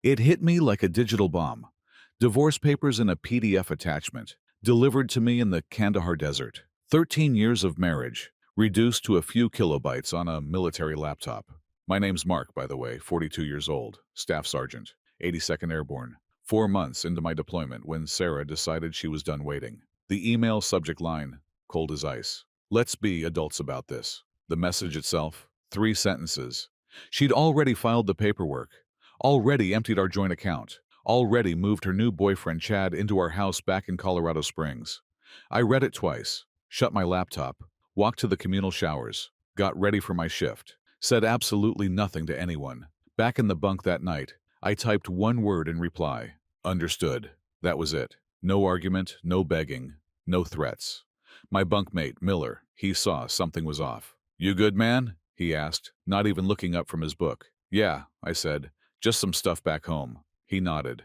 It hit me like a digital bomb. Divorce papers in a PDF attachment, delivered to me in the Kandahar desert. 13 years of marriage, reduced to a few kilobytes on a military laptop. My name's Mark, by the way, 42 years old, Staff Sergeant, 82nd Airborne. 4 months into my deployment when Sarah decided she was done waiting. The email subject line, cold as ice. Let's be adults about this. The message itself, 3 sentences. She'd already filed the paperwork, already emptied our joint account, already moved her new boyfriend Chad into our house back in Colorado Springs. I read it twice, shut my laptop, walked to the communal showers, got ready for my shift, said absolutely nothing to anyone. Back in the bunk that night, I typed one word in reply. Understood. That was it. No argument, no begging, no threats. My bunkmate, Miller, he saw something was off. You good, man? He asked, not even looking up from his book. Yeah, I said. Just some stuff back home. He nodded.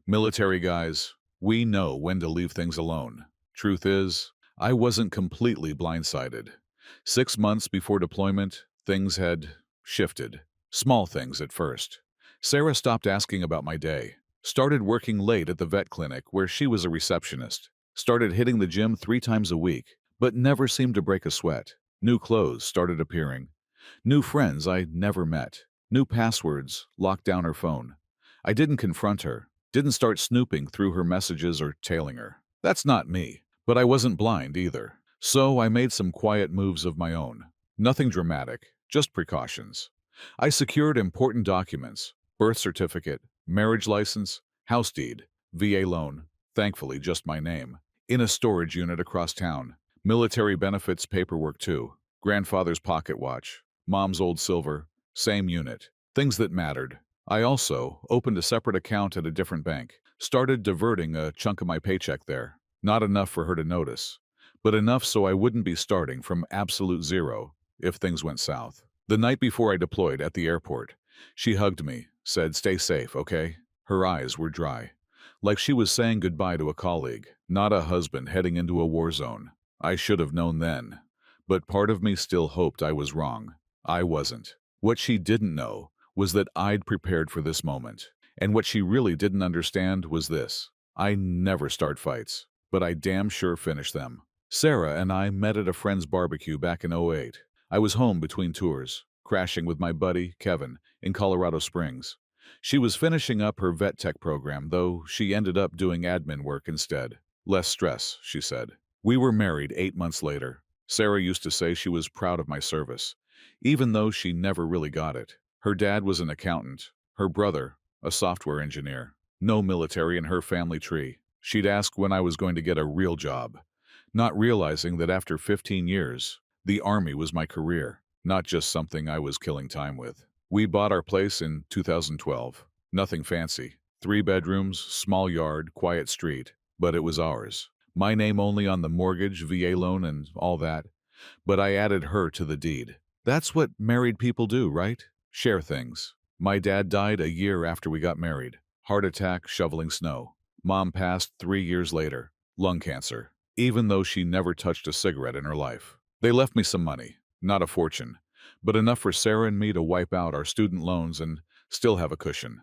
Military guys, we know when to leave things alone. Truth is, I wasn't completely blindsided. 6 months before deployment, things had shifted. Small things at first. Sarah stopped asking about my day. Started working late at the vet clinic where she was a receptionist. Started hitting the gym 3 times a week, but never seemed to break a sweat. New clothes started appearing. New friends I never met. New passwords locked down her phone. I didn't confront her, didn't start snooping through her messages or tailing her. That's not me, but I wasn't blind either. So I made some quiet moves of my own. Nothing dramatic, just precautions. I secured important documents, birth certificate, marriage license, house deed, VA loan, thankfully just my name, in a storage unit across town. Military benefits paperwork too. Grandfather's pocket watch, mom's old silver, same unit. Things that mattered. I also opened a separate account at a different bank, started diverting a chunk of my paycheck there. Not enough for her to notice, but enough so I wouldn't be starting from absolute zero if things went south. The night before I deployed at the airport, she hugged me, said, "Stay safe, okay?" Her eyes were dry, like she was saying goodbye to a colleague, not a husband heading into a war zone. I should have known then, but part of me still hoped I was wrong. I wasn't. What she didn't know was that I'd prepared for this moment, and what she really didn't understand was this. I never start fights, but I damn sure finish them. Sarah and I met at a friend's barbecue back in '08. I was home between tours, crashing with my buddy, Kevin, in Colorado Springs. She was finishing up her vet tech program, though she ended up doing admin work instead. Less stress, she said. We were married 8 months later. Sarah used to say she was proud of my service, even though she never really got it. Her dad was an accountant, her brother, a software engineer. No military in her family tree. She'd ask when I was going to get a real job, not realizing that after 15 years, the Army was my career, not just something I was killing time with. We bought our place in 2012. Nothing fancy. 3 bedrooms, small yard, quiet street, but it was ours. My name only on the mortgage, VA loan, and all that, but I added her to the deed. That's what married people do, right? Share things. My dad died a year after we got married. Heart attack, shoveling snow. Mom passed 3 years later. Lung cancer, even though she never touched a cigarette in her life. They left me some money, not a fortune, but enough for Sarah and me to wipe out our student loans and still have a cushion.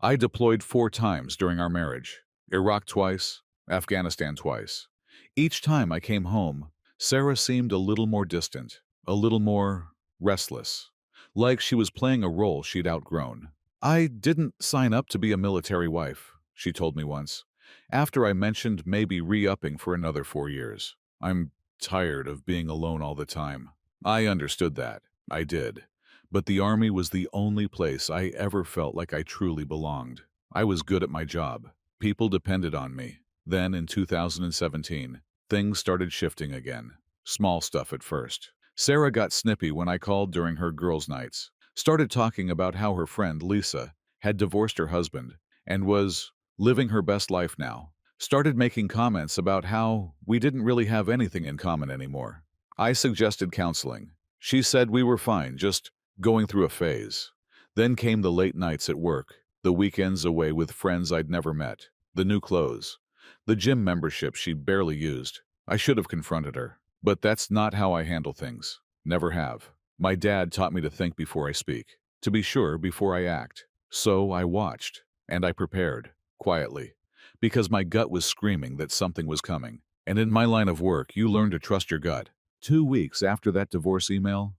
I deployed 4 times during our marriage. Iraq twice, Afghanistan twice. Each time I came home, Sarah seemed a little more distant, a little more restless, like she was playing a role she'd outgrown. I didn't sign up to be a military wife, she told me once, after I mentioned maybe re-upping for another 4 years. I'm tired of being alone all the time. I understood that. I did. But the Army was the only place I ever felt like I truly belonged. I was good at my job. People depended on me. Then, in 2017, things started shifting again. Small stuff at first. Sarah got snippy when I called during her girls' nights. Started talking about how her friend, Lisa, had divorced her husband and was living her best life now. Started making comments about how we didn't really have anything in common anymore. I suggested counseling. She said we were fine, just going through a phase. Then came the late nights at work, the weekends away with friends I'd never met, the new clothes, the gym membership she barely used. I should have confronted her, but that's not how I handle things. Never have. My dad taught me to think before I speak, to be sure before I act. So I watched. And I prepared, quietly, because my gut was screaming that something was coming. And in my line of work, you learn to trust your gut. 2 weeks after that divorce email,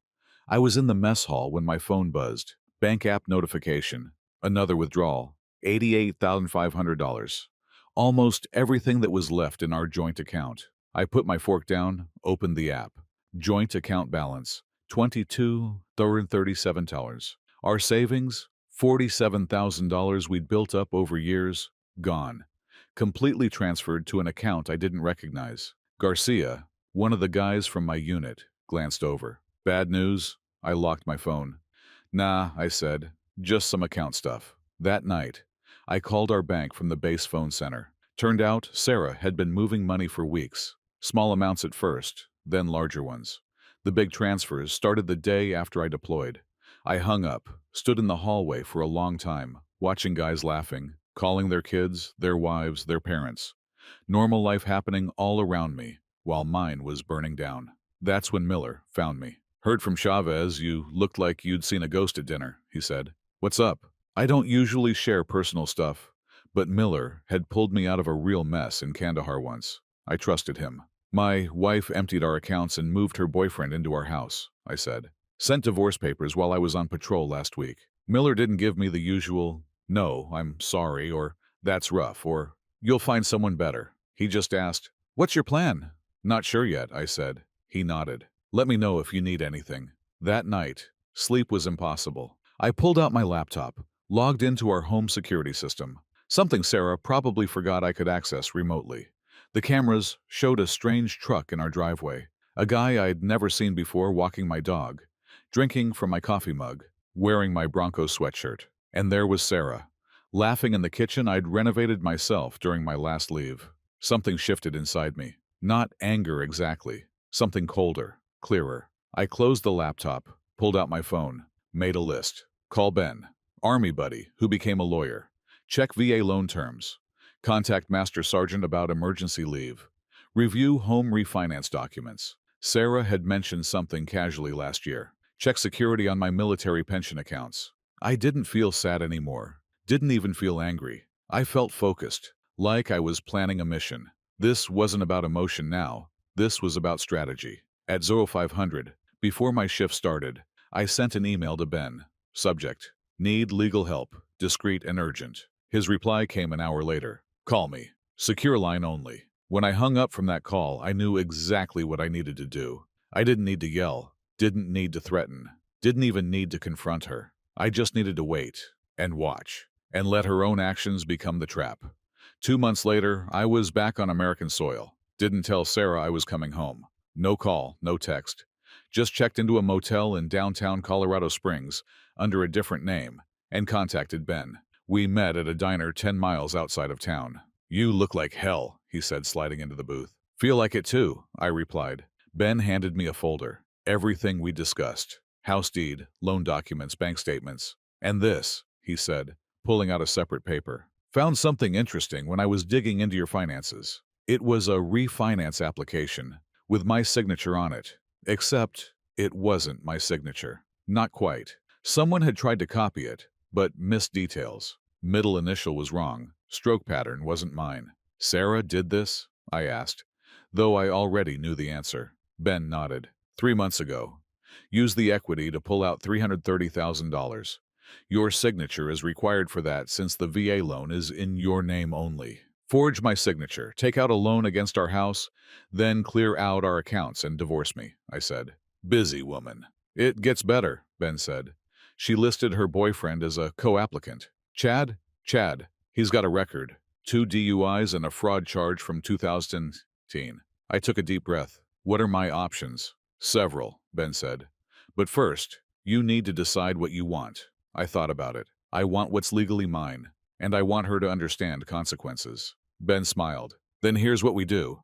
I was in the mess hall when my phone buzzed. Bank app notification. Another withdrawal. $88,500. Almost everything that was left in our joint account. I put my fork down, opened the app. Joint account balance. $22,337. Our savings, $47,000 we'd built up over years, gone. Completely transferred to an account I didn't recognize. Garcia, one of the guys from my unit, glanced over. Bad news? I locked my phone. Nah, I said. Just some account stuff. That night, I called our bank from the base phone center. Turned out Sarah had been moving money for weeks. Small amounts at first, then larger ones. The big transfers started the day after I deployed. I hung up, stood in the hallway for a long time, watching guys laughing, calling their kids, their wives, their parents. Normal life happening all around me, while mine was burning down. That's when Miller found me. Heard from Chavez you looked like you'd seen a ghost at dinner, he said. What's up? I don't usually share personal stuff, but Miller had pulled me out of a real mess in Kandahar once. I trusted him. My wife emptied our accounts and moved her boyfriend into our house, I said. Sent divorce papers while I was on patrol last week. Miller didn't give me the usual, no, I'm sorry, or that's rough, or you'll find someone better. He just asked, what's your plan? Not sure yet, I said. He nodded. Let me know if you need anything. That night, sleep was impossible. I pulled out my laptop, logged into our home security system, something Sarah probably forgot I could access remotely. The cameras showed a strange truck in our driveway, a guy I'd never seen before walking my dog, drinking from my coffee mug, wearing my Broncos sweatshirt. And there was Sarah, laughing in the kitchen I'd renovated myself during my last leave. Something shifted inside me. Not anger exactly, something colder, clearer. I closed the laptop, pulled out my phone, made a list. Call Ben, Army buddy, who became a lawyer. Check VA loan terms. Contact Master Sergeant about emergency leave. Review home refinance documents. Sarah had mentioned something casually last year. Check security on my military pension accounts. I didn't feel sad anymore. Didn't even feel angry. I felt focused, like I was planning a mission. This wasn't about emotion now. This was about strategy. At 0500, before my shift started, I sent an email to Ben. Subject: Need legal help. Discreet and urgent. His reply came an hour later. Call me. Secure line only. When I hung up from that call, I knew exactly what I needed to do. I didn't need to yell. Didn't need to threaten. Didn't even need to confront her. I just needed to wait and watch and let her own actions become the trap. 2 months later, I was back on American soil. Didn't tell Sarah I was coming home. No call, no text. Just checked into a motel in downtown Colorado Springs under a different name and contacted Ben. We met at a diner 10 miles outside of town. You look like hell, he said, sliding into the booth. Feel like it too, I replied. Ben handed me a folder. Everything we discussed. House deed, loan documents, bank statements. And this, he said, pulling out a separate paper. Found something interesting when I was digging into your finances. It was a refinance application with my signature on it. Except it wasn't my signature. Not quite. Someone had tried to copy it, but missed details. Middle initial was wrong. Stroke pattern wasn't mine. Sarah did this? I asked, though I already knew the answer. Ben nodded. 3 months ago. Used the equity to pull out $330,000. Your signature is required for that since the VA loan is in your name only. Forge my signature, take out a loan against our house, then clear out our accounts and divorce me, I said. Busy woman. It gets better, Ben said. She listed her boyfriend as a co-applicant. Chad? Chad. He's got a record. 2 DUIs and a fraud charge from 2010. I took a deep breath. What are my options? Several, Ben said. But first, you need to decide what you want. I thought about it. I want what's legally mine, and I want her to understand consequences. Ben smiled. Then here's what we do.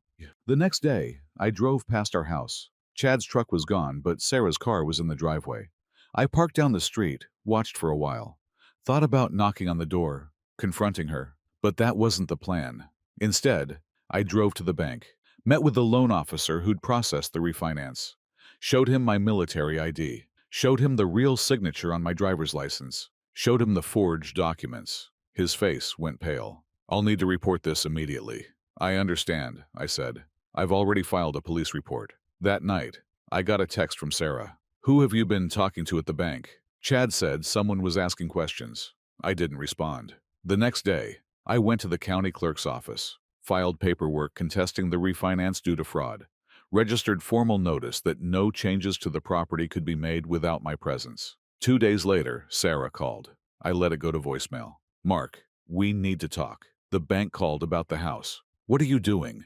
The next day, I drove past our house. Chad's truck was gone, but Sarah's car was in the driveway. I parked down the street, watched for a while. Thought about knocking on the door, confronting her, but that wasn't the plan. Instead, I drove to the bank, met with the loan officer who'd processed the refinance, showed him my military ID, showed him the real signature on my driver's license, showed him the forged documents. His face went pale. "I'll need to report this immediately." "I understand," I said. "I've already filed a police report." That night, I got a text from Sarah. "Who have you been talking to at the bank?" Chad said someone was asking questions. I didn't respond. The next day, I went to the county clerk's office, filed paperwork contesting the refinance due to fraud, registered formal notice that no changes to the property could be made without my presence. 2 days later, Sarah called. I let it go to voicemail. "Mark, we need to talk. The bank called about the house. What are you doing?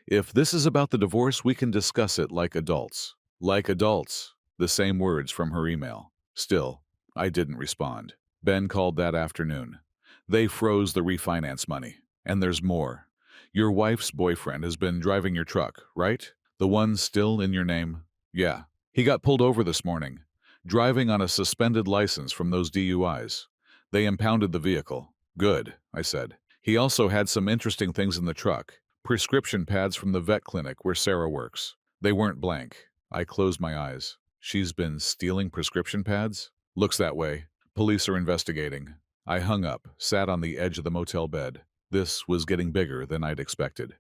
If this is about the divorce, we can discuss it like adults." Like adults. The same words from her email. Still, I didn't respond. Ben called that afternoon. "They froze the refinance money. And there's more. Your wife's boyfriend has been driving your truck, right? The one still in your name?" "Yeah. He got pulled over this morning, driving on a suspended license from those DUIs. They impounded the vehicle." "Good," I said. "He also had some interesting things in the truck. Prescription pads from the vet clinic where Sarah works. They weren't blank." I closed my eyes. "She's been stealing prescription pads?" "Looks that way. Police are investigating." I hung up, sat on the edge of the motel bed. This was getting bigger than I'd expected.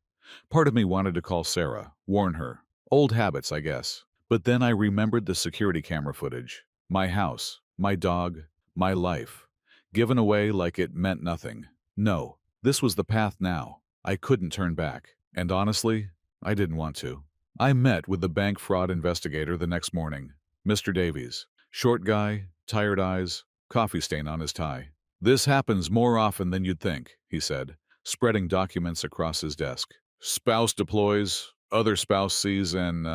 Part of me wanted to call Sarah, warn her. Old habits, I guess. But then I remembered the security camera footage. My house, my dog, my life. Given away like it meant nothing. No, this was the path now. I couldn't turn back. And honestly, I didn't want to. I met with the bank fraud investigator the next morning. Mr. Davies. Short guy, tired eyes, coffee stain on his tie. "This happens more often than you'd think," he said, spreading documents across his desk. "Spouse deploys, other spouse sees an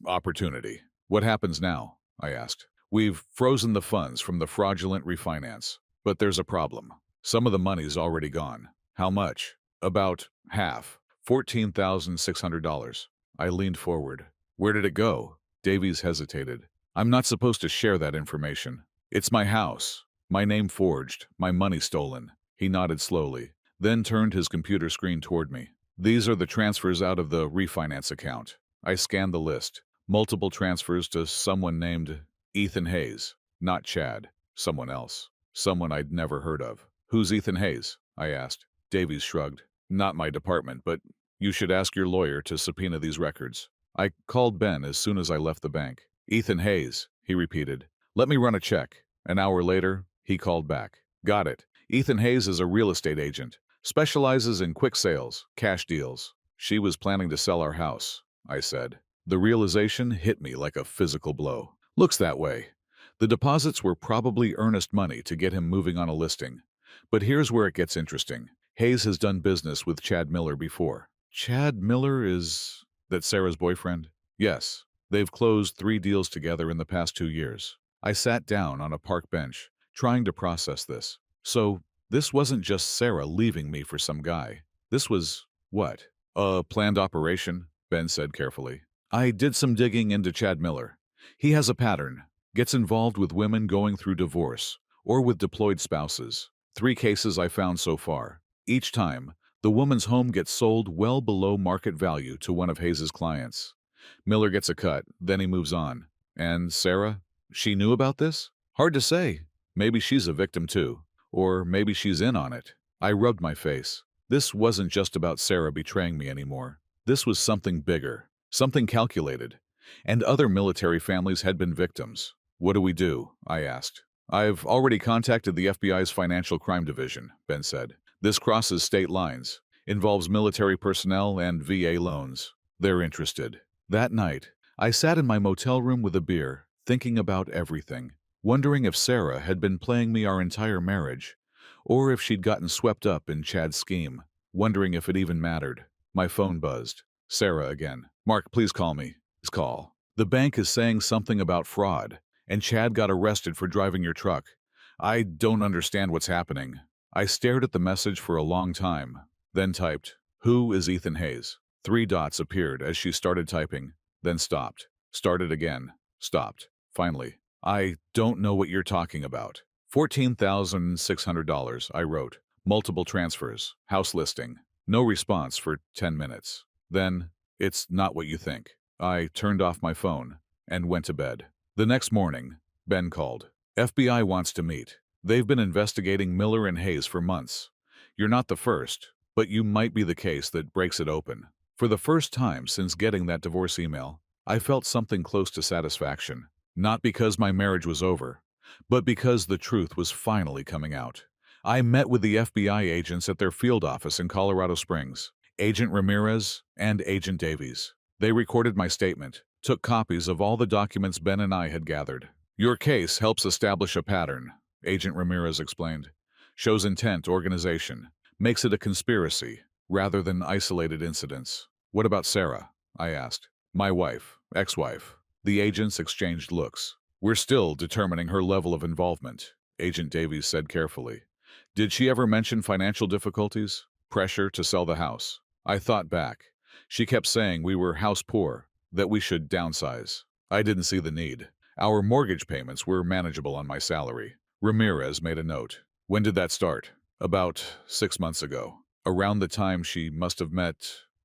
opportunity." "What happens now?" I asked. "We've frozen the funds from the fraudulent refinance. But there's a problem. Some of the money's already gone." "How much?" "About half. $14,600. I leaned forward. "Where did it go?" Davies hesitated. "I'm not supposed to share that information. It's my house. My name forged, my money stolen." He nodded slowly, then turned his computer screen toward me. "These are the transfers out of the refinance account." I scanned the list. Multiple transfers to someone named Ethan Hayes. Not Chad. Someone else. Someone I'd never heard of. "Who's Ethan Hayes?" I asked. Davies shrugged. "Not my department, but you should ask your lawyer to subpoena these records." I called Ben as soon as I left the bank. "Ethan Hayes," he repeated. "Let me run a check." An hour later, he called back. "Got it. Ethan Hayes is a real estate agent. Specializes in quick sales, cash deals." "She was planning to sell our house," I said. The realization hit me like a physical blow. "Looks that way." The deposits were probably earnest money to get him moving on a listing. But here's where it gets interesting. Hayes has done business with Chad Miller before. Chad Miller is that Sarah's boyfriend? Yes. They've closed 3 deals together in the past 2 years. I sat down on a park bench, trying to process this. So, this wasn't just Sarah leaving me for some guy. This was, what? A planned operation, Ben said carefully. I did some digging into Chad Miller. He has a pattern. Gets involved with women going through divorce, or with deployed spouses. 3 cases I found so far. Each time, the woman's home gets sold well below market value to one of Hayes' clients. Miller gets a cut, then he moves on. And Sarah? She knew about this? Hard to say. Maybe she's a victim too. Or maybe she's in on it. I rubbed my face. This wasn't just about Sarah betraying me anymore. This was something bigger, something calculated. And other military families had been victims. "What do we do?" I asked. "I've already contacted the FBI's Financial Crime Division," Ben said. "This crosses state lines, involves military personnel and VA loans. They're interested." That night, I sat in my motel room with a beer, thinking about everything, wondering if Sarah had been playing me our entire marriage, or if she'd gotten swept up in Chad's scheme, wondering if it even mattered. My phone buzzed. Sarah again. "Mark, please call me." His call. "The bank is saying something about fraud, and Chad got arrested for driving your truck. I don't understand what's happening." I stared at the message for a long time, then typed, "Who is Ethan Hayes?" 3 dots appeared as she started typing, then stopped. Started again. Stopped. Finally, "I don't know what you're talking about." $14,600, I wrote. Multiple transfers. House listing. No response for 10 minutes. Then, "It's not what you think." I turned off my phone and went to bed. The next morning, Ben called. "FBI wants to meet. They've been investigating Miller and Hayes for months. You're not the first, but you might be the case that breaks it open. For the first time since getting that divorce email, I felt something close to satisfaction. Not because my marriage was over, but because the truth was finally coming out. I met with the FBI agents at their field office in Colorado Springs, Agent Ramirez and Agent Davies. They recorded my statement, took copies of all the documents Ben and I had gathered. Your case helps establish a pattern, Agent Ramirez explained. Shows intent, organization, makes it a conspiracy rather than isolated incidents. What about Sarah? I asked. My wife, ex-wife. The agents exchanged looks. We're still determining her level of involvement, Agent Davies said carefully. Did she ever mention financial difficulties? Pressure to sell the house? I thought back. She kept saying we were house poor, that we should downsize. I didn't see the need. Our mortgage payments were manageable on my salary. Ramirez made a note. When did that start? About 6 months ago. Around the time she must have met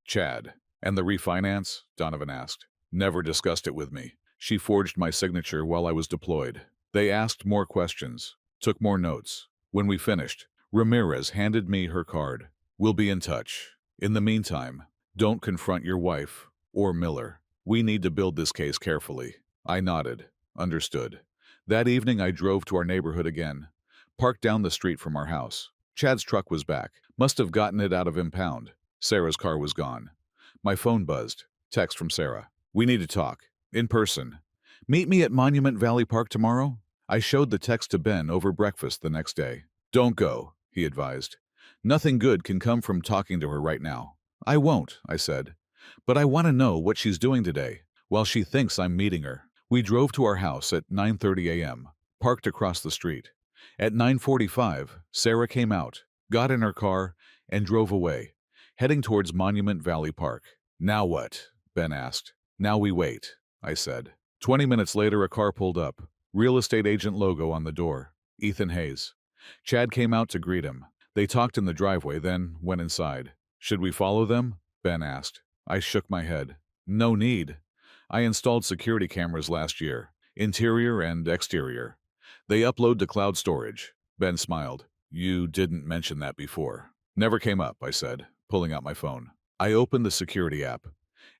Chad. And the refinance? Donovan asked. Never discussed it with me. She forged my signature while I was deployed. They asked more questions, took more notes. When we finished, Ramirez handed me her card. We'll be in touch. In the meantime, don't confront your wife or Miller. We need to build this case carefully. I nodded. Understood. That evening I drove to our neighborhood again. Parked down the street from our house. Chad's truck was back. Must have gotten it out of impound. Sarah's car was gone. My phone buzzed. Text from Sarah. We need to talk. In person. Meet me at Monument Valley Park tomorrow? I showed the text to Ben over breakfast the next day. Don't go, he advised. Nothing good can come from talking to her right now. I won't, I said. But I want to know what she's doing today, while she thinks I'm meeting her. We drove to our house at 9:30 a.m., parked across the street. At 9:45, Sarah came out, got in her car, and drove away, heading towards Monument Valley Park. Now what? Ben asked. Now we wait, I said. 20 minutes later, a car pulled up. Real estate agent logo on the door. Ethan Hayes. Chad came out to greet him. They talked in the driveway, then went inside. Should we follow them? Ben asked. I shook my head. No need. I installed security cameras last year, interior and exterior. They upload to cloud storage. Ben smiled. You didn't mention that before. Never came up, I said, pulling out my phone. I opened the security app,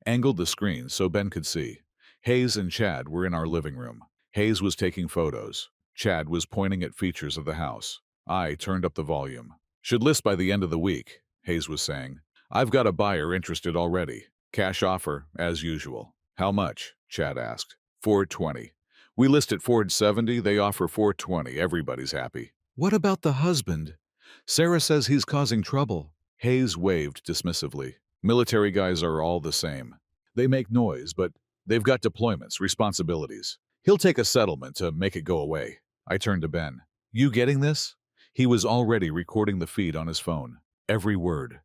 angled the screen so Ben could see. Hayes and Chad were in our living room. Hayes was taking photos. Chad was pointing at features of the house. I turned up the volume. Should list by the end of the week, Hayes was saying. I've got a buyer interested already. Cash offer, as usual. How much? Chad asked. $420. We list at $470, they offer $420. Everybody's happy. What about the husband? Sarah says he's causing trouble. Hayes waved dismissively. Military guys are all the same. They make noise, but they've got deployments, responsibilities. He'll take a settlement to make it go away. I turned to Ben. You getting this? He was already recording the feed on his phone. Every word.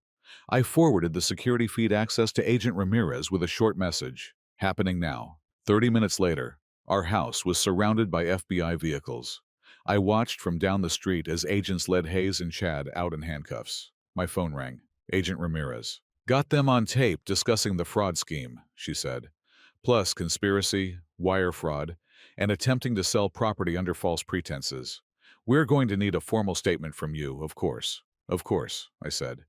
I forwarded the security feed access to Agent Ramirez with a short message. Happening now. 30 minutes later, our house was surrounded by FBI vehicles. I watched from down the street as agents led Hayes and Chad out in handcuffs. My phone rang. Agent Ramirez. Got them on tape discussing the fraud scheme, she said. Plus conspiracy, wire fraud, and attempting to sell property under false pretenses. We're going to need a formal statement from you, of course. Of course, I said.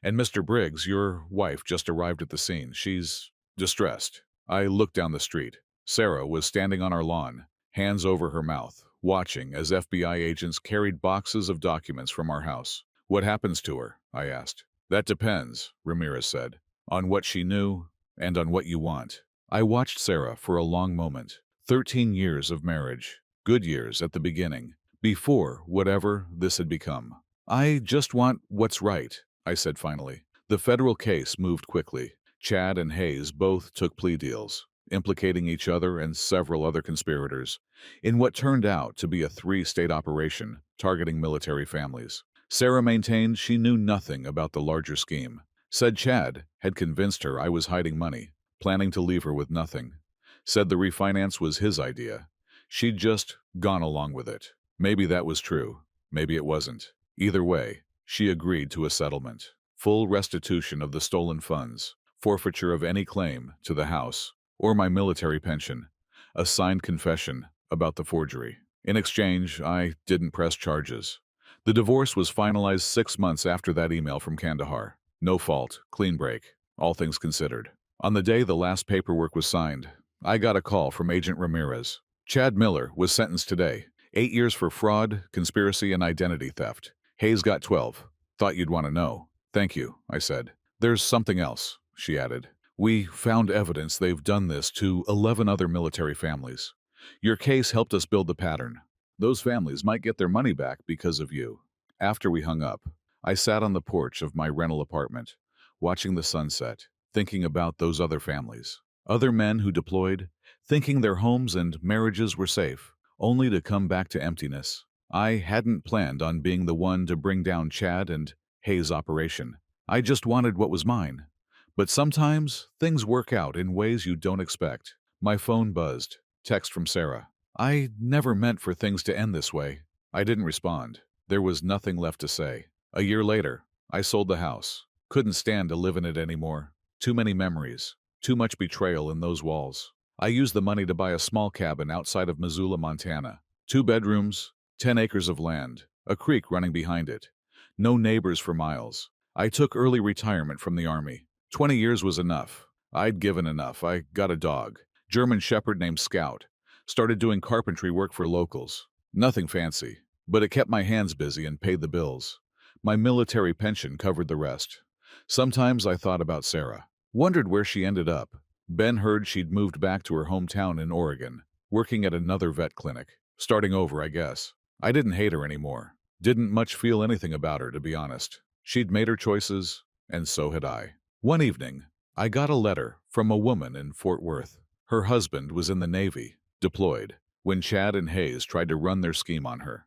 And Mr. Briggs, your wife just arrived at the scene. She's distressed. I looked down the street. Sarah was standing on our lawn, hands over her mouth, watching as FBI agents carried boxes of documents from our house. What happens to her? I asked. That depends, Ramirez said, on what she knew and on what you want. I watched Sarah for a long moment. 13 years of marriage. Good years at the beginning, before whatever this had become. I just want what's right, I said finally. The federal case moved quickly. Chad and Hayes both took plea deals, implicating each other and several other conspirators, in what turned out to be a 3-state operation targeting military families. Sarah maintained she knew nothing about the larger scheme. Said Chad had convinced her I was hiding money, planning to leave her with nothing. Said the refinance was his idea. She'd just gone along with it. Maybe that was true. Maybe it wasn't. Either way, she agreed to a settlement. Full restitution of the stolen funds, forfeiture of any claim to the house, or my military pension, a signed confession about the forgery. In exchange, I didn't press charges. The divorce was finalized 6 months after that email from Kandahar. No fault, clean break, all things considered. On the day the last paperwork was signed, I got a call from Agent Ramirez. Chad Miller was sentenced today. 8 years for fraud, conspiracy, and identity theft. Hayes got 12. Thought you'd want to know. Thank you, I said. There's something else, she added. We found evidence they've done this to 11 other military families. Your case helped us build the pattern. Those families might get their money back because of you. After we hung up, I sat on the porch of my rental apartment, watching the sunset, thinking about those other families. Other men who deployed, thinking their homes and marriages were safe, only to come back to emptiness. I hadn't planned on being the one to bring down Chad and Hayes' operation. I just wanted what was mine. But sometimes things work out in ways you don't expect. My phone buzzed. Text from Sarah. I never meant for things to end this way. I didn't respond. There was nothing left to say. A year later, I sold the house. Couldn't stand to live in it anymore. Too many memories. Too much betrayal in those walls. I used the money to buy a small cabin outside of Missoula, Montana. 2 bedrooms, 10 acres of land, a creek running behind it. No neighbors for miles. I took early retirement from the Army. 20 years was enough. I'd given enough. I got a dog. German Shepherd named Scout. Started doing carpentry work for locals. Nothing fancy, but it kept my hands busy and paid the bills. My military pension covered the rest. Sometimes I thought about Sarah. Wondered where she ended up. Ben heard she'd moved back to her hometown in Oregon, working at another vet clinic. Starting over, I guess. I didn't hate her anymore. Didn't much feel anything about her, to be honest. She'd made her choices, and so had I. One evening, I got a letter from a woman in Fort Worth. Her husband was in the Navy, deployed, when Chad and Hayes tried to run their scheme on her.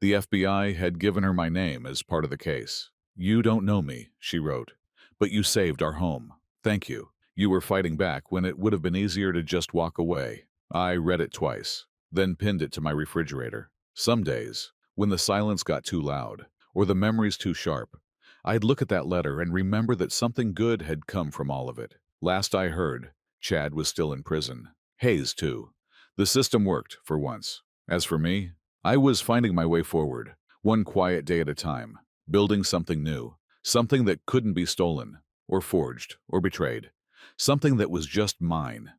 The FBI had given her my name as part of the case. You don't know me, she wrote, but you saved our home. Thank you. You were fighting back when it would have been easier to just walk away. I read it twice, then pinned it to my refrigerator. Some days, when the silence got too loud, or the memories too sharp, I'd look at that letter and remember that something good had come from all of it. Last I heard, Chad was still in prison. Hayes, too. The system worked, for once. As for me, I was finding my way forward, one quiet day at a time, building something new, something that couldn't be stolen, or forged, or betrayed, something that was just mine.